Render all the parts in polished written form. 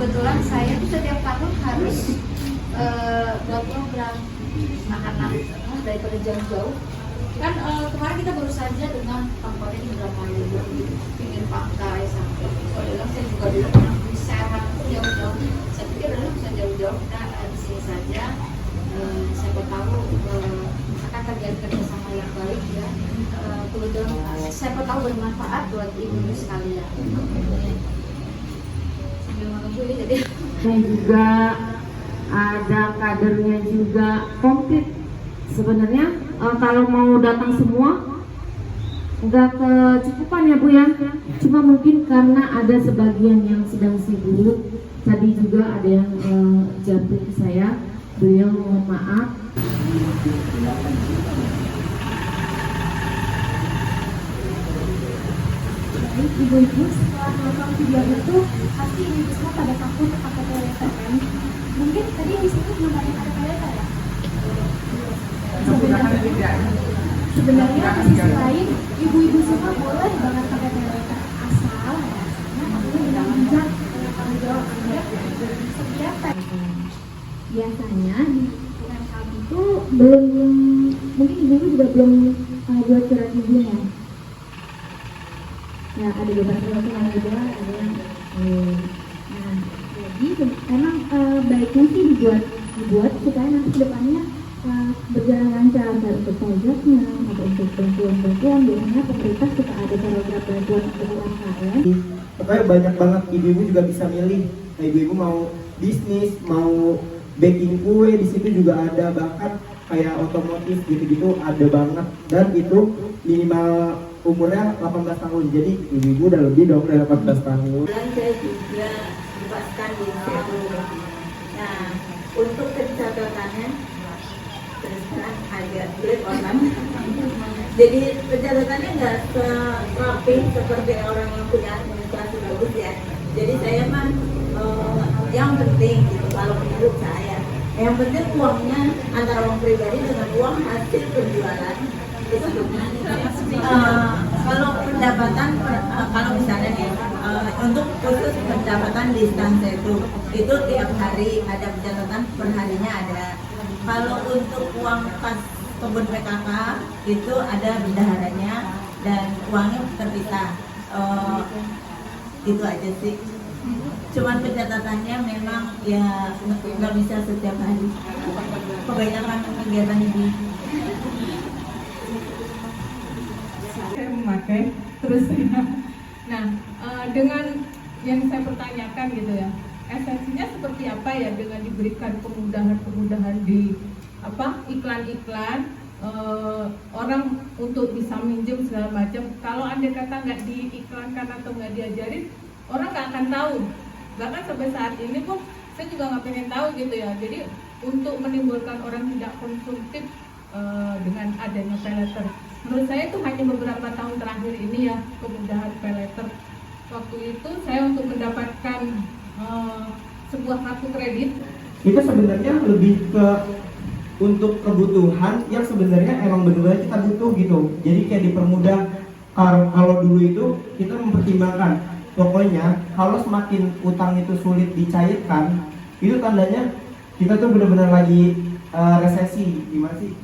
kebetulan saya tuh setiap tahun harus buat program makanan daripada jauh-jauh. Kan kemarin kita baru saja dengan kampanye di Indramayu di pinggir pantai sampai soalnya saya juga dulu pernah di Serang jauh-jauh. Saya pikir bisa jauh-jauh kita di sini saja. Siapa tahu misalkan terjadi kerjasama yang baik ya, kebetulan siapa tahu bermanfaat buat ibu sekalian. Sambil menunggu ini jadi. Dan juga ada kadernya juga komplit. Sebenarnya kalau mau datang semua nggak kecukupan ya Bu ya. Cuma mungkin karena ada sebagian yang sedang sibuk. Tadi juga ada yang jatuh ke saya. Beliau mohon maaf. Ibu-ibu setelah nonton video itu pasti ibu semua pada takut pakai paylater kan? Mungkin tadi di sini belum ada yang ada paylater ya? Sebenarnya di sisi lain ibu-ibu semua boleh banget pakai paylater asal kamu tidak menjat tanggung jawab Anda setiap biasanya di UMKM itu belum mungkin ibu juga belum buat surat izinnya. Ya, ada beberapa yang juga ada yang nah, jadi emang baiknya sih dibuat supaya nanti kedepannya berjalan lancar, baik untuk pajaknya atau untuk bantuan-bantuan. Biasanya pemerintah suka ada program bantuan untuk UMKM. Pokoknya banyak banget ibu-ibu juga bisa milih. Nah, ibu-ibu mau bisnis, mau baking kue, di situ juga ada, bahkan kayak otomotif gitu-gitu ada banget, dan itu minimal umurnya 18 tahun, jadi ibu-ibu udah lebih dong dari 18 tahun. Dan saya juga dipaskan di situ. Nah, untuk pencatatannya terus terang agak sulit orang. Jadi pencatatannya nggak serapi seperti orang yang punya administrasi bagus ya. Jadi saya mah yang penting gitu kalau menurut saya, yang penting uangnya antara uang pribadi dengan uang hasil penjualan itu kalau pendapatan kalau misalnya nih untuk khusus pendapatan di instansi itu tiap hari ada pencatatan, per harinya ada. Kalau untuk uang kas kebun PKK itu ada bendaharanya dan uangnya terpisah. Itu aja sih. Cuman pencatatannya memang ya nggak bisa setiap hari. Kebanyakan kegiatan ini. Saya memakai terus. Nah, dengan yang saya pertanyakan gitu ya, esensinya seperti apa ya dengan diberikan kemudahan-kemudahan di iklan-iklan orang untuk bisa minjem segala macam. Kalau andai kata nggak diiklankan atau nggak diajarin, orang nggak akan tahu. Bahkan sampai saat ini pun saya juga nggak pengen tahu gitu ya. Jadi untuk menimbulkan orang tidak konsumtif dengan adanya paylater, menurut saya itu hanya beberapa tahun terakhir ini ya kemudahan paylater. Waktu itu saya untuk mendapatkan sebuah kartu kredit Itu sebenarnya lebih ke untuk kebutuhan yang sebenarnya emang benar-benar kita butuh gitu. Jadi kayak dipermudah. Kalau dulu itu kita mempertimbangkan, pokoknya kalau semakin utang itu sulit dicairkan, itu tandanya kita tuh benar-benar lagi resesi. Gimana sih?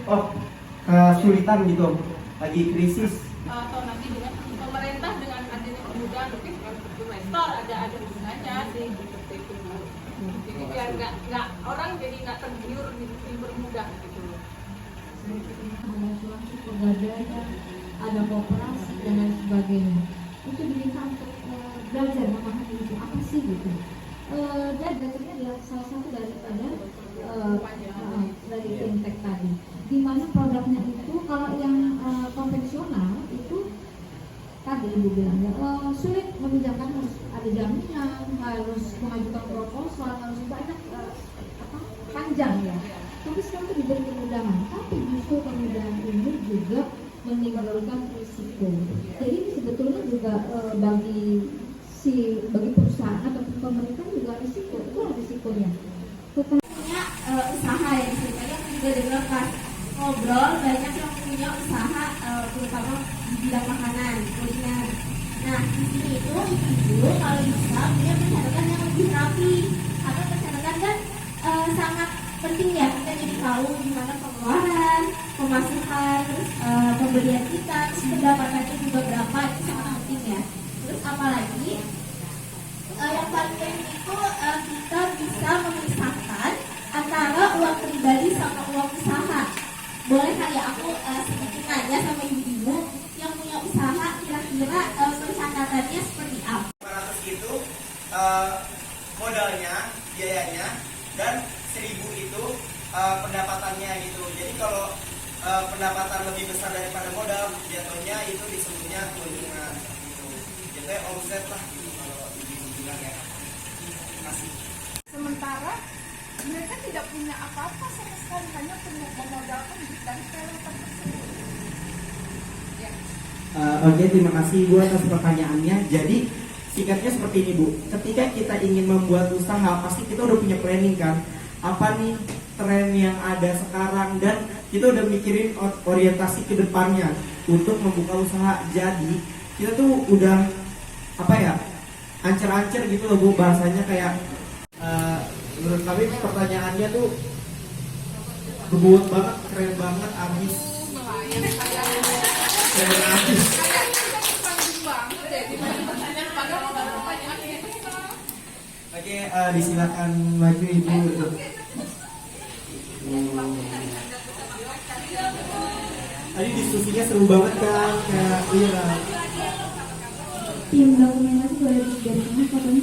Oh, kesulitan gitu, lagi krisis. atau nanti dengan pemerintah dengan adanya kemudahan mungkin investor ada hubungannya sih seperti itu. Jadi biar nggak orang jadi nggak tergiur dipermudah gitu. Ada suatu pegadaian, ada koperasi dan lain sebagainya. Itu diminta untuk belajar memahami itu apa sih gitu. Dan dasarnya adalah salah satu daripada dari fintech tadi. Di mana produknya itu kalau yang konvensional itu tadi ibu bilang ya sulit meminjamkan, harus ada jaminan, harus mengajukan proposal, harus banyak panjang ya. Tapi sekarang itu diberi kemudahan, tapi justru kemudahan ini juga menimbulkan risiko. Jadi sebetulnya juga bagi perusahaan atau pemerintah juga risiko, itu risikonya. Punya usaha ya di sini, juga dengar pas ngobrol banyak yang punya usaha terutama di bidang makanan, kuliner. Nah di sini itu ibu kalau bisa punya pencatatan penting ya kita jadi tahu gimana pengeluaran, pemasukan, terus pembelian kita, terus pendapatannya juga berapa, itu sangat penting ya. Terus apalagi yang paling penting itu kita bisa memisahkan antara uang pribadi sama uang usaha. Boleh kali ya aku sedikit nanya sama ibu-ibu yang punya usaha, kira-kira pencatatannya seperti apa? 500 itu modalnya, biayanya, dan 1000 itu pendapatannya gitu. Jadi kalau pendapatan lebih besar daripada modal, jatuhnya itu disebutnya keuntungan gitu. Jatuhnya omset lah gitu kalau dibilang ya. Masih. Sementara mereka tidak punya apa-apa sama sekali, hanya memodalkan dari peleton tersebut. Ya. Oke, terima kasih Bu atas pertanyaannya. Jadi singkatnya seperti ini Bu, ketika kita ingin membuat usaha pasti kita udah punya planning kan, apa nih tren yang ada sekarang, dan kita udah mikirin orientasi ke depannya untuk membuka usaha. Jadi kita tuh udah apa ya, ancer-ancer gitu loh Bu, bahasanya kayak menurut kami pertanyaannya tuh gebuat banget, keren banget, abis keren abis. Oke, disilakan maju Ibu. Tadi diskusinya seru banget kan, kayak iya. Tim dokumentasi boleh dari mana fotonya?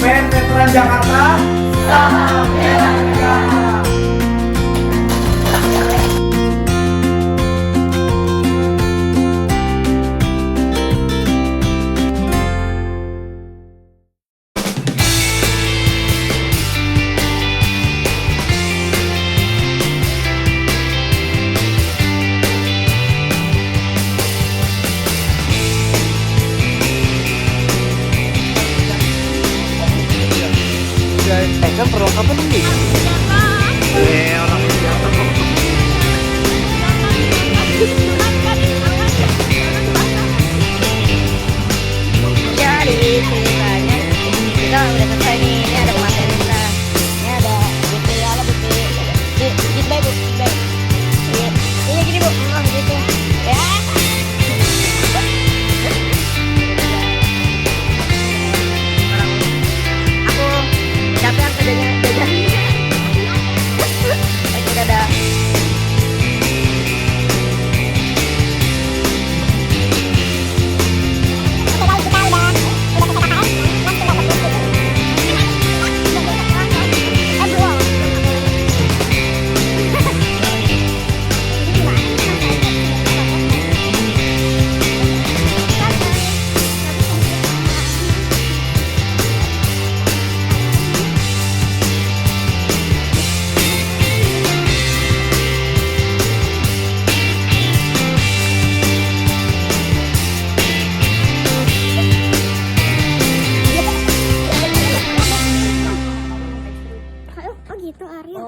Band Veteran Jakarta, saham bela negara. Kan perlengkapan nih. Orang jadi ceritanya kita udah selesai nih. Ini ada materi kita, ini ada BP apa BP feedback Bu, feedback ini gini Bu, gitu ya. Aku capek kerjanya jajan. Oke, dadah. Oh gitu Arya.